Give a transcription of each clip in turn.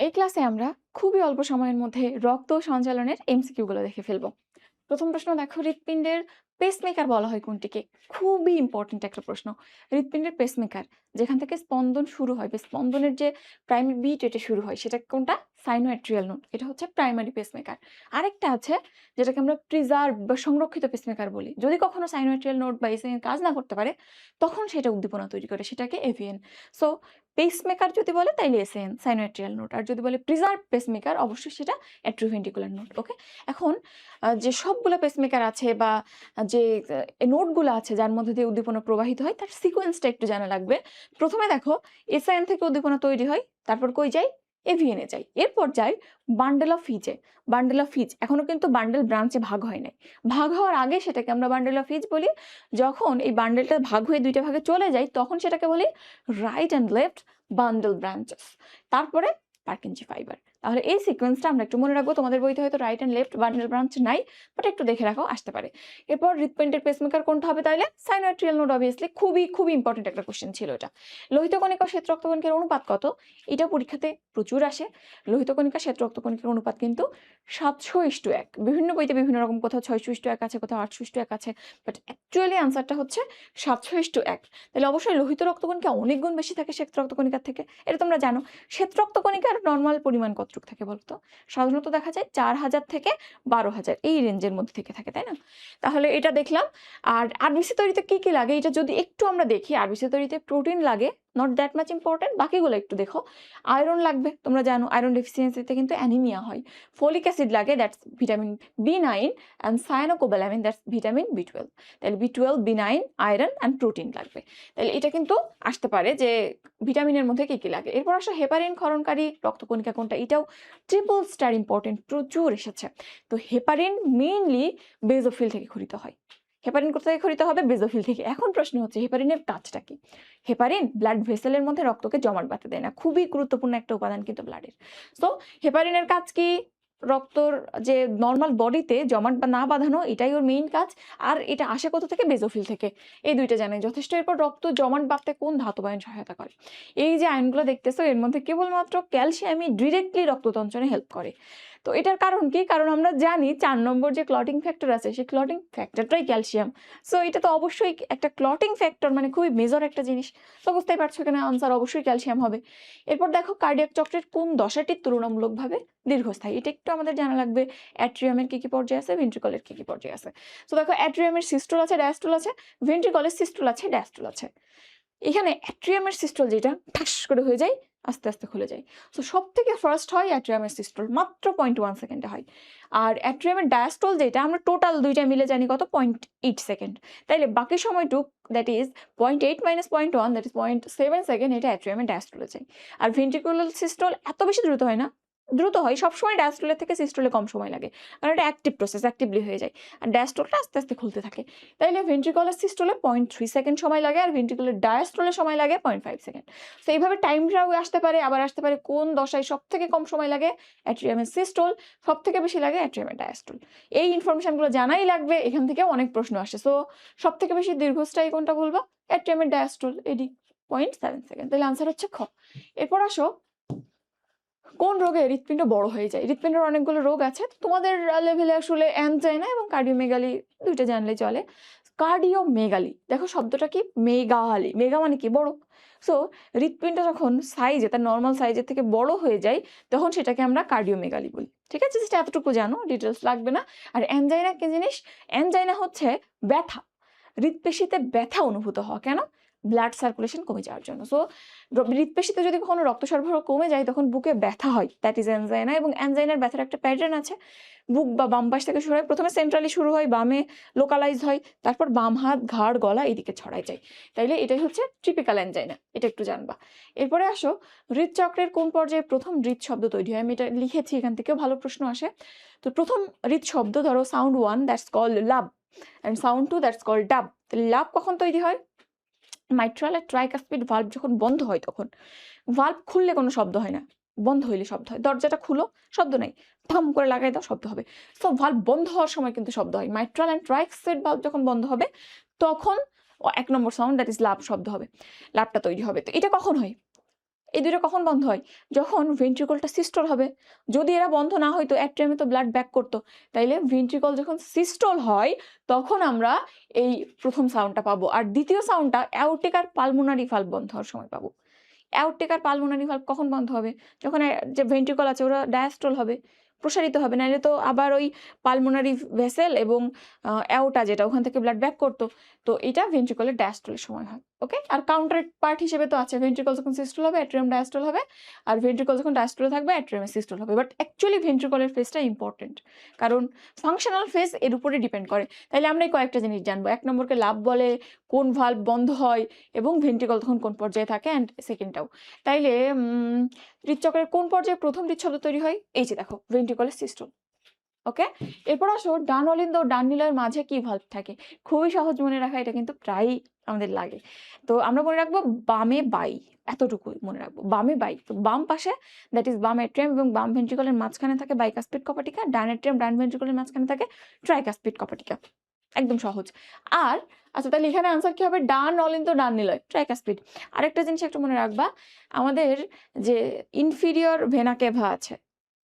এই ক্লাসে আমরা খুবই অল্প সময়ের মধ্যে রক্ত সঞ্চালনের এমসিকিউ গুলো দেখে ফেলবো। প্রথম প্রশ্ন দেখো, হৃৎপিণ্ডের পেসমেকার বলা হয় কোনটিকে? খুবই ইম্পর্টেন্ট একটা প্রশ্ন। হৃৎপিণ্ডের পেসমেকার, যেখান থেকে স্পন্দন শুরু হয় বা স্পন্দনের যে প্রাইমারি বিট এটা শুরু হয়, সেটা কোনটা? সাইনোএট্রিয়াল নোড, এটা হচ্ছে প্রাইমারি পেসমেকার। আরেকটা আছে যেটাকে আমরা প্রিজার্ভ বা সংরক্ষিত পেসমেকার বলি। যদি কখনো সাইনোএট্রিয়াল নোড বা এসএন কাজ না করতে পারে, তখন সেটা উদ্দীপনা তৈরি করে, সেটাকে এভিএন। সো পেসমেকার যদি বলে তাইলে এসএন সাইনোএট্রিয়াল নোড, আর যদি বলে প্রিজার্ভ পেসমেকার অবশ্যই সেটা অ্যাট্রিওভেন্ট্রিকুলার নোড। ওকে, এখন যে সবগুলো পেসমেকার আছে বা যে নোটগুলো আছে যার মধ্যে দিয়ে উদ্দীপনা প্রবাহিত হয়, তার সিকোয়েন্সটা একটু জানা লাগবে। প্রথমে দেখো, এসআইএন থেকে উদ্দীপনা তৈরি হয়, তারপর কই যায়? এভিএনে যায়, এরপর যায় বান্ডেল অফ হিজে। বান্ডেল অফ হিজ এখনো কিন্তু বান্ডেল ব্রাঞ্চে ভাগ হয় নাই। ভাগ হওয়ার আগে সেটাকে আমরা বান্ডেল অফ হিজ বলি। যখন এই বান্ডেলটা ভাগ হয়ে দুইটা ভাগে চলে যায়, তখন সেটাকে বলি right and left bundle branches. তারপরে পার্কিনজি ফাইবার। তাহলে এই সিকোয়েন্সটা আমরা একটু মনে রাখবো। তোমাদের বইতে হয়তো right and left bundle branch নাই, বাট একটু দেখে রাখো, আসতে পারে। এরপর হৃৎপিণ্ডের পেসমেকার কোনটা হবে তাইলে? সাইনোএট্রিয়াল নোড অবভিয়াসলি। খুবই খুবই ইম্পর্টেন্ট একটা কোশ্চেন ছিল এটা। লোহিত কণিকা ও শ্বেত রক্তকণিকার অনুপাত কত? এটা পরীক্ষাতে প্রচুর আসে। লোহিত কণিকা শ্বেত রক্তকণিকার অনুপাত কিন্তু 7:1। বিভিন্ন বইতে বিভিন্ন রকম, কোথাও 6:1 আছে, কোথাও 8:1 আছে, বাট অ্যাকচুয়ালি আনসারটা হচ্ছে 7:1। তাহলে অবশ্যই লোহিত রক্তকণিকা অনেক গুণ বেশি থাকে শ্বেত রক্তকণিকার থেকে, এটা তোমরা জানো। শ্বেত রক্তকণিকার নর্মাল পরিমাণ কতটুকু থাকে বলতো? সাধারণত দেখা যায় 4000 থেকে 12,000 এই রেঞ্জের মধ্যে থেকে থাকে, তাই না? তাহলে এটা দেখলাম। আর আরবিসি তৈরিতে কি কি লাগে এটা যদি একটু আমরা দেখি, আরবিসি তৈরিতে প্রোটিন লাগে, নট দ্যাট মাচ ইম্পর্টেন্ট, বাকিগুলো একটু দেখো। আয়রন লাগবে, তোমরা জানো আয়রন ডেফিসিয়েন্সিতে কিন্তু অ্যানিমিয়া হয়। ফলিক অ্যাসিড লাগে, that's vitamin B9, and cyanocobalamin, that's vitamin B12। তাহলে B12, B9, iron and protein লাগবে। তাহলে এটা কিন্তু আসতে পারে যে ভিটামিনের মধ্যে কি কি লাগে। এরপর আসো হেপারিন ক্ষরণকারী রক্তকণিকা কোনটা? এটাও ট্রিপল স্টার ইম্পর্টেন্ট, প্রচুর এসেছে। তো হেপারিন মেইনলি বেজোফিল থেকে ক্ষরিত হয়। হেপারিন কোথা থেকে ক্ষরিত হবে? বেজোফিল থেকে। এখন প্রশ্ন হচ্ছে হেপারিনের কাজটা কি? হেপারিন ব্লাড ভেসেলের মধ্যে রক্তকে জমাট বাঁধতে দেয় না, খুবই গুরুত্বপূর্ণ একটা উপাদান কিন্তু ব্লাডের। সো হেপারিনের কাজ কি? রক্তর যে নর্মাল বডিতে জমাট বা না বাঁধানো, এটাই ওর মেইন কাজ। আর এটা আসে কোথা থেকে? বেজোফিল থেকে। এই দুইটা জানাই যথেষ্ট। এরপর রক্ত জমাট বাঁধতে কোন ধাতব আয়ন সহায়তা করে? এই যে আয়নগুলো দেখতেছো, এর মধ্যে কেবলমাত্র ক্যালসিয়ামই ডিরেক্টলি রক্ততঞ্চনে হেল্প করে। তো এটার কারণ কি? কারণ আমরা জানি 4 নম্বর যে ক্লটিং ফ্যাক্টর আছে, সেই ক্লটিং ফ্যাক্টরটাই ক্যালসিয়াম। সো এটা তো অবশ্যই একটা ক্লটিং ফ্যাক্টর, মানে খুবই মেজর একটা জিনিস। তো বুঝতেই পারছো এখানে আনসার অবশ্যই ক্যালসিয়াম হবে। এরপর দেখো, কার্ডিয়াক চক্রের কোন দশাটি তুলনামূলকভাবে দীর্ঘস্থায়ী? এটা একটু আমাদের জানা লাগবে। অ্যাট্রিয়ামের কি কি পর্যায়ে আছে, ভেন্ট্রিকলের কি কি পর্যায়ে আছে। তো দেখো, অ্যাট্রিয়ামের সিস্টোল আছে, ডায়াস্টোল আছে, ভেন্ট্রিকলের সিস্টোল আছে, ডায়াস্টোল আছে। এখানে অ্যাট্রিয়ামের সিস্টোল যেটা ঠাস করে হয়ে যায়, আস্তে আস্তে খুলে যায়। সো সব থেকে ফার্স্ট হয় অ্যাট্রিয়ামের সিস্টোল, মাত্র 0.1 সেকেন্ডে হয়। আর অ্যাট্রিয়ামের ডায়াস্টোল যেটা আমরা টোটাল দুইটা মিলে জানি কত? 0.8 সেকেন্ড। তাইলে বাকি সময়টুক, that is 0.8 minus 0.1, that is 0.7 second, এটা অ্যাট্রিয়ামের ডায়াস্টোলে যায়। আর ভেন্ট্রিকুলার সিস্টোল এত বেশি দ্রুত হয় না, দ্রুত হয় সবসময় ডায়াস্টোলের থেকে সিস্টোলে কম সময় লাগে, কারণ এটা অ্যাক্টিভ প্রসেস, অ্যাক্টিভলি হয়ে যায়। আর ডায়াস্টোলটা আস্তে আস্তে খুলতে থাকে। তাইলে ভেন্ট্রিকুলার সিস্টোলে 0.3 সেকেন্ড সময় লাগে, আর ভেন্ট্রিকুলার ডায়াস্টোলে সময় লাগে 0.5 সেকেন্ড। তো এইভাবে টাইমটাও আসতে পারে, আবার আসতে পারে কোন দশায় সব থেকে কম সময় লাগে? অ্যাট্রিয়ামের সিস্টোল। সব থেকে বেশি লাগে অ্যাট্রিয়ামের ডায়াস্টোল। এই ইনফরমেশনগুলো জানাই লাগবে, এখান থেকে অনেক প্রশ্ন আসে। সো সব থেকে বেশি দীর্ঘস্থায়ী কোনটা বলবা? অ্যাট্রিয়ামের ডায়াস্টোল, এডি 0.7 সেকেন্ড। তাহলে আনসার হচ্ছে খ। এরপর আসো, কোন রোগে হৃৎপিণ্ড বড় হয়ে যায়? হৃৎপিণ্ডের অনেকগুলো রোগ আছে, তোমাদের লেভেলে আসলে অ্যানজাইনা এবং কার্ডিওমেগালি দুইটা জানলে চলে। কার্ডিওমেগালি, দেখো শব্দটা কি? মেগালি। মেগা মানে কি? বড়। সো হৃৎপিণ্ড যখন সাইজে, তার নর্মাল সাইজের থেকে বড় হয়ে যায়, তখন সেটাকে আমরা কার্ডিওমেগালি বলি। ঠিক আছে, যেটা এতটুকু জানো, ডিটেলস লাগবে না। আর অ্যানজাইনা কি জিনিস? অ্যানজাইনা হচ্ছে ব্যথা, হৃৎপেশিতে ব্যথা অনুভূত হওয়া। কেন? ব্লাড সার্কুলেশন কমে যাওয়ার জন্য। সো হৃৎপেশিতে যদি কখনো রক্ত সরবরাহ কমে যায়, তখন বুকে ব্যথা হয়, দ্যাট ইজ অ্যানজাইনা। এবং অ্যানজাইনার ব্যথার একটা প্যাটার্ন আছে। বুক বা বাম পাশ থেকে শুরু হয়, প্রথমে সেন্ট্রালি শুরু হয়, বামে লোকালাইজ হয়, তারপর বাম হাত, ঘাড়, গলা এদিকে ছড়ায় যায়। তাইলে এটাই হচ্ছে ট্রিপিক্যাল অ্যানজাইনা, এটা একটু জানবা। এরপরে আসো, হৃদচক্রের কোন পর্যায়ে প্রথম হৃদ শব্দ তৈরি হয়? আমি এটা লিখেছি, এখান থেকেও ভালো প্রশ্ন আসে। তো প্রথম হৃদ শব্দ ধরো, sound 1 that's called lub, and sound 2 that's called dub. তাহলে লাভ কখন তৈরি হয়? মাইট্রাল আর ট্রাইকাসপিড ভালভ যখন বন্ধ হয় তখন। ভালভ খুললে কোনো শব্দ হয় না, বন্ধ হইলে শব্দ হয়। দরজাটা খুলো, শব্দ নাই, ধাম করে লাগাই দাও, শব্দ হবে। সো ভালভ বন্ধ হওয়ার সময় কিন্তু শব্দ হয়। মাইট্রাল অ্যান্ড ট্রাইকাসপিড ভালভ যখন বন্ধ হবে, তখন 1 নম্বর সাউন্ড, দ্যাট ইজ লাভ শব্দ হবে, লাভটা তৈরি হবে। তো এটা কখন হয়? এই দুটো কখন বন্ধ হয়? যখন ভেন্ট্রিকলটা সিস্টল হবে। যদি এরা বন্ধ না হইতো অ্যাট্রিয়ামে তো ব্লাড ব্যাক করতো। তাইলে ভেন্ট্রিকল যখন সিস্টল হয় তখন আমরা এই প্রথম সাউন্ডটা পাবো। আর দ্বিতীয় সাউন্ডটা অ্যাওর্টিক আর পালমোনারি ভালভ বন্ধ হওয়ার সময় পাবো। অ্যাওর্টিক আর পালমোনারি ভালভ কখন বন্ধ হবে? যখন যে ভেন্ট্রিকল আছে ওরা ডায়াস্টল হবে, প্রসারিত হবে। নাইলে তো আবার ওই পালমোনারি ভেসেল এবং অ্যাওর্টা যেটা ওখান থেকে ব্লাড ব্যাক করতো। তো এটা ভেন্ট্রিকলের ডায়াস্টলের সময় হয়। ওকে? আর কাউন্টার পার্ট হিসেবে তো আছে ভেন্ট্রিকল যখন সিস্টল হবে অ্যাট্রিয়াম ডায়াস্টল হবে, আর ভেন্ট্রিকল যখন ডায়াস্টলে থাকবে অ্যাট্রিয়ামে সিস্টল হবে। বাট অ্যাকচুয়ালি ভেন্ট্রিকলের ফেজটা ইম্পর্টেন্ট, কারণ ফাংশনাল ফেজ এর উপরে ডিপেন্ড করে। তাইলে আমরা এই কয়েকটা জিনিস জানবো। ১ নম্বরকে লাভ বলে, কোন ভালভ বন্ধ হয় এবং ভেন্ট্রিকল তখন কোন পর্যায়ে থাকে, অ্যান্ড সেকেন্ডটাও। তাইলে হৃদচক্রের কোন পর্যায়ে প্রথম হৃদশব্দ তৈরি হয়? এই যে দেখো ভেন্ট্রিকলের সিস্টল। ওকে? এরপর আসো ডান অলিন্দ ও ডান নিলয়ের মাঝে কি ভালভ থাকে? খুবই সহজ মনে রাখা, এটা কিন্তু প্রায়ই আমাদের লাগে। তো আমরা মনে রাখবো বামে বাই, এতটুকুই মনে রাখবো। বামে বাই। তো বাম পাশে দ্যাট ইজ বাম এট্রিয়াম এবং বাম ভেন্ট্রিকলের মাঝখানে থাকে বাইকাসপিড কপাটিকা, ডান এট্রিয়াম ডান ভেন্ট্রিকলের মাঝখানে থাকে ট্রাইকাসপিড কপাটিকা। একদম সহজ। আর আচ্ছা, তাহলে এখানে আনসার কি হবে? ডান অলিন্দ ডান নিলয় ট্রাইকাসপিড। আরেকটা জিনিস একটু মনে রাখবা, আমাদের যে ইনফিরিয়র ভেনা কেভা আছে,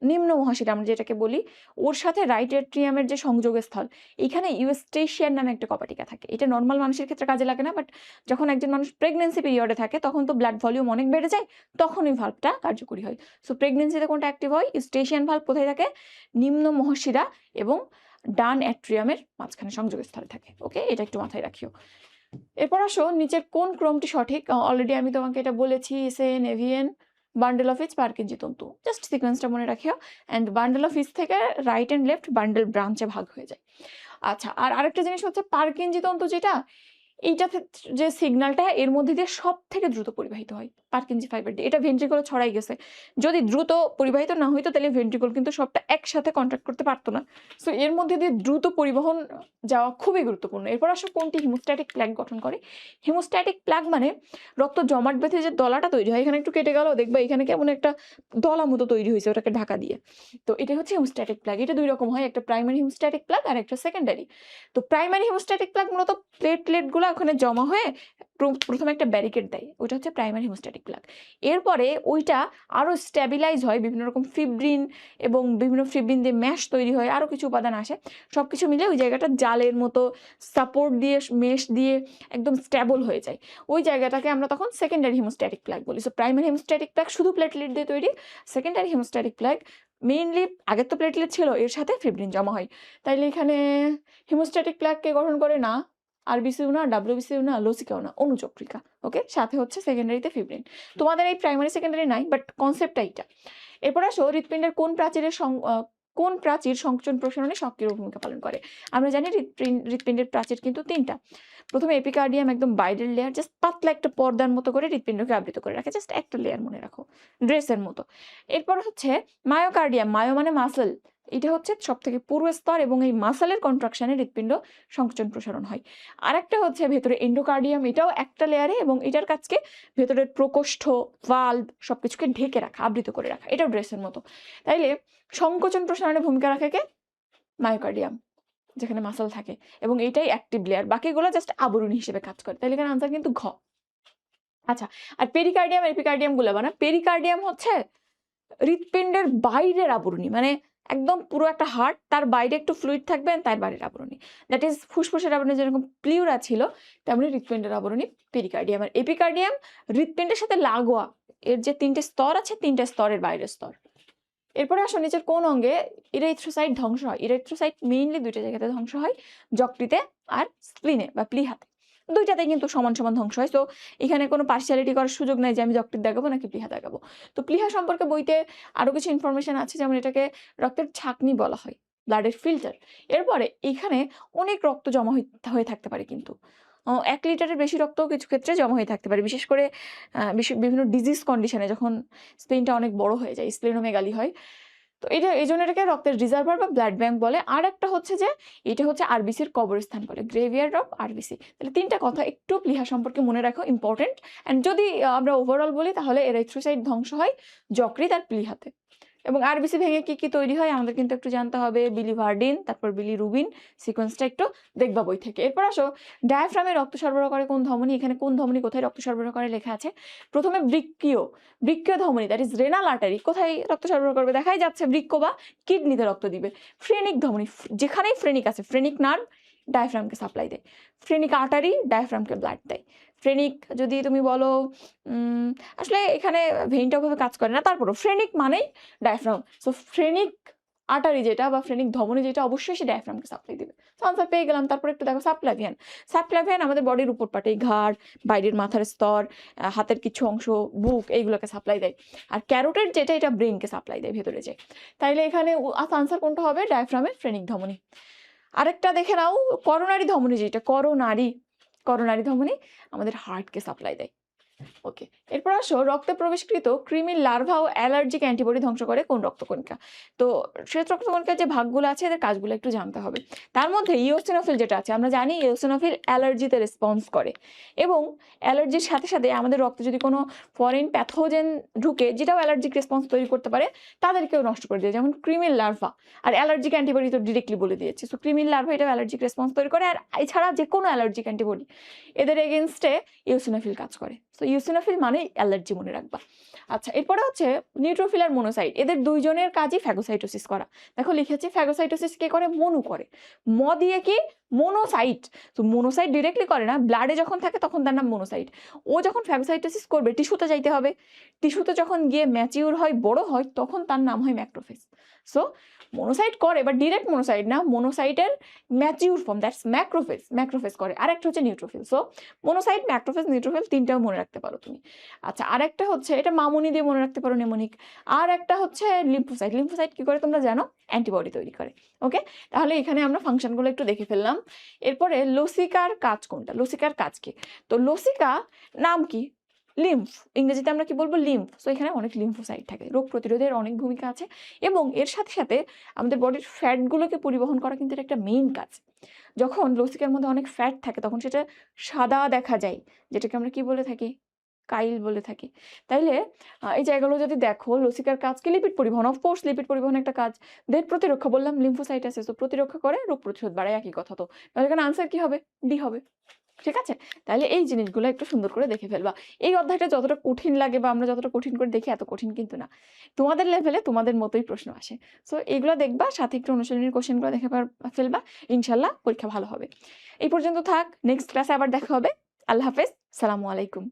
নিম্ন মহাশিরা আমরা যেটাকে বলি, ওর সাথে রাইট এট্রিয়ামের যে সংযোগের স্থল, এখানে ইউস্টেশিয়ান নামে একটা কপাটিকা থাকে। এটা নর্মাল মানুষের ক্ষেত্রে কাজে লাগে না, বাট যখন একজন মানুষ প্রেগনেন্সি পিরিয়ডে থাকে তখন তো ব্লাড ভলিউম অনেক বেড়ে যায়, তখন ওই ভাল্বটা কার্যকরী হয়। সো প্রেগনেন্সিতে কোনটা অ্যাক্টিভ হয়? ইউস্টেশিয়ান ভাল্ব কোথায় থাকে? নিম্ন মহাশিরা এবং ডান অ্যাট্রিয়ামের মাঝখানে সংযোগের স্থলে থাকে। ওকে, এটা একটু মাথায় রাখিও। এরপর আসো নিচের কোন ক্রমটি সঠিক? অলরেডি আমি তোমাকে এটা বলেছি, SN, AVN, bundle of His, Purkinje তন্তু। জাস্ট সিকোয়েন্সটা মনে রাখিও। অ্যান্ড বান্ডেল অফ ইচ থেকে রাইট অ্যান্ড লেফট বান্ডেল ব্রাঞ্চে ভাগ হয়ে যায়। আচ্ছা, আর আরেকটা জিনিস হচ্ছে পার্কিনজি তন্তু যেটা, এইটাতে যে সিগন্যালটা এর মধ্যে দিয়ে সব থেকে দ্রুত পরিবাহিত হয় পার্কিনজি ফাইবার দিয়ে। এটা ভেন্ট্রিকলে ছড়াই গেছে। যদি দ্রুত পরিবাহিত না হইতো তাহলে ভেন্ট্রিকল কিন্তু সবটা একসাথে কন্ট্যাক্ট করতে পারতো না। সো এর মধ্যে দিয়ে দ্রুত পরিবহন যাওয়া খুবই গুরুত্বপূর্ণ। এরপর আসো কোনটি হিমোস্ট্যাটিক প্লাগ গঠন করে? হিমোস্ট্যাটিক প্লাগ মানে রক্ত জমাট বেঁধে যে দলাটা তৈরি হয়, এখানে একটু কেটে গেল, দেখবা এখানে কেমন একটা দলা মতো তৈরি হয়েছে ওটাকে ঢাকা দিয়ে। তো এটা হচ্ছে হিমোস্ট্যাটিক প্লাগ। এটা দুই রকম হয়, একটা প্রাইমারি হিমোস্ট্যাটিক প্লাগ আর একটা সেকেন্ডারি। তো প্রাইমারি হিমোস্ট্যাটিক প্লাগ মূলত প্লেটলেটগুলো ওখানে জমা হয়ে প্রথমে একটা ব্যারিকেড দেয়, ওইটা হচ্ছে প্রাইমারি হিমোস্ট্যাটিক প্লাগ। এরপরে ওইটা আরও স্ট্যাবিলাইজ হয়, বিভিন্ন রকম ফিব্রিন এবং বিভিন্ন ফিব্রিন দিয়ে ম্যাশ তৈরি হয়, আরও কিছু উপাদান আসে, সব কিছু মিলে ওই জায়গাটা জালের মতো সাপোর্ট দিয়ে মেশ দিয়ে একদম স্ট্যাবল হয়ে যায়। ওই জায়গাটাকে আমরা তখন সেকেন্ডারি হিমোস্ট্যাটিক প্লাগ বলি। সো প্রাইমারি হিমোস্ট্যাটিক প্লাগ শুধু প্লেটলেট দিয়ে তৈরি, সেকেন্ডারি হিমোস্ট্যাটিক প্লাগ মেইনলি আগের তো প্লেটলেট ছিল, এর সাথে ফিব্রিন জমা হয়। তাইলে এখানে হিমোস্ট্যাটিক প্লাগ কে গঠন করে? না আরবিসিও না, ডাব্লিউবিসিও না, লসিকাও না, অনুচক্রিকা। ওকে, সাথে হচ্ছে সেকেন্ডারিতে ফিব্রিন। তোমাদের এই প্রাইমারি সেকেন্ডারি নাই, বাট কনসেপ্টটা এইটা। এরপর আসো হৃৎপিণ্ডের কোন প্রাচীর সংকোচন প্রসারণে সক্রিয় ভূমিকা পালন করে? আমরা জানি হৃৎপিণ্ডের প্রাচীর কিন্তু ৩টা। প্রথমে এপিকার্ডিয়াম একদম বাইরের লেয়ার, জাস্ট পাতলা একটা পর্দার মতো করে হৃৎপিণ্ডকে আবৃত করে রাখে, জাস্ট একটা লেয়ার মনে রাখো, ড্রেসের মতো। এরপর হচ্ছে মায়োকার্ডিয়াম, মায়ো মানে মাসেল, এটা হচ্ছে সব থেকে পুরো স্তর এবং এই মাসেলের কন্ট্রাকশনে হৃৎপিণ্ড সংকোচন প্রসারণ হয়। আরেকটা হচ্ছে ভেতরে এন্ডোকার্ডিয়াম, এটাও একটা লেয়ারে এবং এটার কাজকে ভেতরের প্রকোষ্ঠ, ভালভ সবকিছুকে ঢেকে রাখা, আবৃত করে রাখা, এটাও ড্রেসের মতো। তাইলে সংকোচন প্রসারণে ভূমিকা রাখে কে? মায়োকার্ডিয়াম, যেখানে মাসেল থাকে, এবং এইটাই অ্যাক্টিভ লেয়ার, বাকিগুলো জাস্ট আবরণী হিসেবে কাজ করে। তাহলে এখানে আনসার কিন্তু ঘ। আচ্ছা, আর পেরিকার্ডিয়াম এপিকার্ডিয়াম গুলো না, পেরিকার্ডিয়াম হচ্ছে হৃৎপিণ্ডের বাইরের আবরণী, মানে একদম পুরো একটা হার্ট, তার বাইরে একটু ফ্লুইড থাকবে, তার বাইরের আবরণী, দ্যাট ইজ ফুসফুসের আবরণী যেরকম প্লিউরা ছিল তেমনি হৃৎপিণ্ডের আবরণী পেরিকার্ডিয়াম। আর এপিকার্ডিয়াম হৃৎপিণ্ডের সাথে লাগোয়া, এর যে 3টে স্তর আছে, 3টে স্তরের বাইরের স্তর। এরপরে আসো নিচের কোন অঙ্গে ইরেথ্রোসাইট ধ্বংস হয়? ইরেথ্রোসাইট মেইনলি 2টা জায়গাতে ধ্বংস হয়, যকৃতে আর স্প্লিনে বা প্লিহাতে। 2টাতে কিন্তু সমান সমান ধ্বংস হয়। সো এখানে কোনো পার্সিয়ালিটি করার সুযোগ নাই যে আমি যকৃত দেখাবো নাকি প্লিহা দেখাবো। তো প্লিহা সম্পর্কে বইতে আরো কিছু ইনফরমেশন আছে, যেমন এটাকে রক্তের ছাঁকনি বলা হয়, ব্লাডের ফিল্টার। এরপরে এখানে অনেক রক্ত জমা হয়ে থাকতে পারে, কিন্তু 1 লিটারের বেশি রক্তও কিছু ক্ষেত্রে জমা হয়ে থাকতে পারে, বিশেষ করে বিভিন্ন ডিজিজ কন্ডিশনে যখন স্প্লিনটা অনেক বড় হয়ে যায়, স্প্লেনোমেগালি হয়। তো এটা এই জন্য এটাকে রক্তের রিজার্ভার বা ব্লাড ব্যাংক বলে। আর একটা হচ্ছে যে এটা হচ্ছে আরবিসির কবরস্থান বলে, গ্রেভিয়ার্ড অফ আরবিসি। তাহলে 3টা কথা একটু প্লিহা সম্পর্কে মনে রাখো, ইম্পর্টেন্ট। অ্যান্ড যদি আমরা ওভারঅল বলি তাহলে এরিথ্রোসাইট ধ্বংস হয় যকৃৎ আর প্লিহাতে। এবং আরবিসি ভেঙে কি তৈরি হয় আমাদের কিন্তু একটু জানতে হবে। বিলিভার্ডিন, তারপর বিলিরুবিন, সিকোয়েন্সটা একটু দেখবা বই থেকে। এরপর আসো ডায়াফ্রামে রক্ত সরবরাহ করে কোন ধমনী, এখানে কোন ধমনী কোথায় রক্ত সরবরাহ করে লেখা আছে। প্রথমে বৃক্কীয় ধমনী, দ্যাট ইজ রেনাল আর্টারি, কোথায় রক্ত সরবরাহ করবে, দেখাই যাচ্ছে বৃক্ক বা কিডনিতে রক্ত দিবে। ফ্রেনিক ধমনী, যেখানেই ফ্রেনিক আছে, ফ্রেনিক নার্ভ ডায়াফ্রামকে সাপ্লাই দেয়, ফ্রেনিক আর্টারি ডায়াফ্রামকে ব্লাড দেয়। ফ্রেনিক যদি তুমি বলো আসলে এখানে ভেইনটা ওভাবে কাজ করে না, তারপরও ফ্রেনিক মানেই ডায়াফ্রাম। সো ফ্রেনিক আর্টারি যেটা বা ফ্রেনিক ধমনী যেটা, অবশ্যই সে ডায়াফ্রামকে সাপ্লাই দিবে। তো আনসার পেয়ে গেলাম। তারপর একটু দেখো সাবক্লাভিয়ান। সাবক্লাভিয়ান আমাদের বডির উপর পাটে, ঘাড়, বাইরের মাথার স্তর, হাতের কিছু অংশ, বুক, এইগুলোকে সাপ্লাই দেয়। আর ক্যারোটেড যেটা, এটা ব্রেনকে সাপ্লাই দেয় ভেতরে যায়। তাইলে এখানে আনসার কোনটা হবে, ডায়াফ্রামের ফ্রেনিক ধমনী। আরেকটা দেখে নাও, করোনারি ধমনী যেটা, করোনারি ধমনী আমাদের হার্টকে সাপ্লাই দেয়। ওকে, এরপর আসো রক্তে প্রবেশকৃত কৃমির লার্ভা ও অ্যালার্জিক অ্যান্টিবডি ধ্বংস করে কোন রক্তকণিকা। তো শ্বেত রক্তকণিকার যে ভাগগুলো আছে এদের কাজগুলো একটু জানতে হবে। তার মধ্যে ইওসিনোফিল যেটা আছে, আমরা জানি ইওসিনোফিল অ্যালার্জিতে রেসপন্স করে, এবং অ্যালার্জির সাথে সাথে আমাদের রক্তে যদি কোনো ফরেন প্যাথোজেন ঢুকে যেটাও অ্যালার্জিক রেসপন্স তৈরি করতে পারে, তাদেরকেও নষ্ট করে দেয়, যেমন ক্রিমির লার্ভা। আর অ্যালার্জিক অ্যান্টিবডি তো ডিরেক্টলি বলে দিয়েছে। সো ক্রিমির লার্ভা এটাও অ্যালার্জিক রেসপন্স তৈরি করে, আর এছাড়া যে কোনো অ্যালার্জিক অ্যান্টিবডি এদের এগেনস্টে ইওসিনোফিল কাজ করে। সো ইওসিনোফিল মানে অ্যালার্জি, মনে রাখবা। আচ্ছা, এরপরে হচ্ছে নিউট্রোফিল আর মোনোসাইট, এদের দুইজনের কাজই ফ্যাগোসাইটোসিস করা। দেখো লিখেছি ফ্যাগোসাইটোসিস কে করে, মনু করে। ম দিয়ে কি, মোনোসাইট। তো মোনোসাইট ডিরেক্টলি করে না, ব্লাডে যখন থাকে তখন তার নাম মোনোসাইট। ও যখন ফ্যাগোসাইটোসিস করবে টিস্যুতে যাইতে হবে, টিস্যুতে যখন গিয়ে ম্যাচিউর হয়, বড় হয়, তখন তার নাম হয় ম্যাক্রোফেজ। সো মোনোসাইট করে, বাট ডিরেক্ট মোনোসাইট না, মোনোসাইটের mature form, that's macrophage. Macrophage করে। আরেকটা হচ্ছে neutrophil. So monocyte, macrophage, neutrophil, তিনটাও মনে রাখতে পারো তুমি। আচ্ছা, আরেকটা হচ্ছে, এটা মামুনি দিয়ে মনে রাখতে পারো, নেমোনিক। আর একটা হচ্ছে লিম্ফোসাইট। লিম্ফোসাইট কি করে তোমরা জানো, অ্যান্টিবডি তৈরি করে। ওকে, তাহলে এখানে আমরা ফাংশনগুলো একটু দেখে ফেললাম। এরপরে লসিকার কাজ কোনটা, লসিকার কাজ কি। তো লসিকা নাম কি, লিম্ফ, ইংরেজিতে আমরা কি বলবো, লিম্ফ। সো এখানে অনেক লিম্ফোসাইট থাকে, রোগ প্রতিরোধের অনেক ভূমিকা আছে, এবং এর সাথে সাথে আমাদের বডির ফ্যাটগুলোকে পরিবহন করা কিন্তু একটা মেইন কাজ। যখন লসিকার মধ্যে অনেক ফ্যাট থাকে তখন সেটা সাদা দেখা যায়, যেটাকে আমরা কি বলে থাকি, কাইল বলে থাকি। তাইলে এই জায়গাগুলো যদি দেখো, লসিকার কাজ কি, লিপিড পরিবহন। অফকোর্স লিপিড পরিবহন একটা কাজ। দেহ প্রতিরক্ষা, বললাম লিম্ফোসাইট আছে, তো প্রতিরক্ষা করে, রোগ প্রতিরোধ বাড়ায়, একই কথা। তো তাহলে এখানে আনসার কি হবে, ডি হবে। ঠিক আছে, তাহলে এই জিনিসগুলো একটু সুন্দর করে দেখে ফেলবা। এই অধ্যায়টা যতটা কঠিন লাগে বা আমরা যতটা কঠিন করে দেখি, এত কঠিন কিন্তু না। তোমাদের লেভেলে তোমাদের মতোই প্রশ্ন আসে। সো এইগুলো দেখবা, সাথে একটু অনুশীলনীর কোশ্চেনগুলো দেখে ফেলবা, ইনশাল্লাহ পরীক্ষা ভালো হবে। এই পর্যন্ত থাক, নেক্সট ক্লাসে আবার দেখা হবে। আল্লাহ হাফেজ, সালামু আলাইকুম।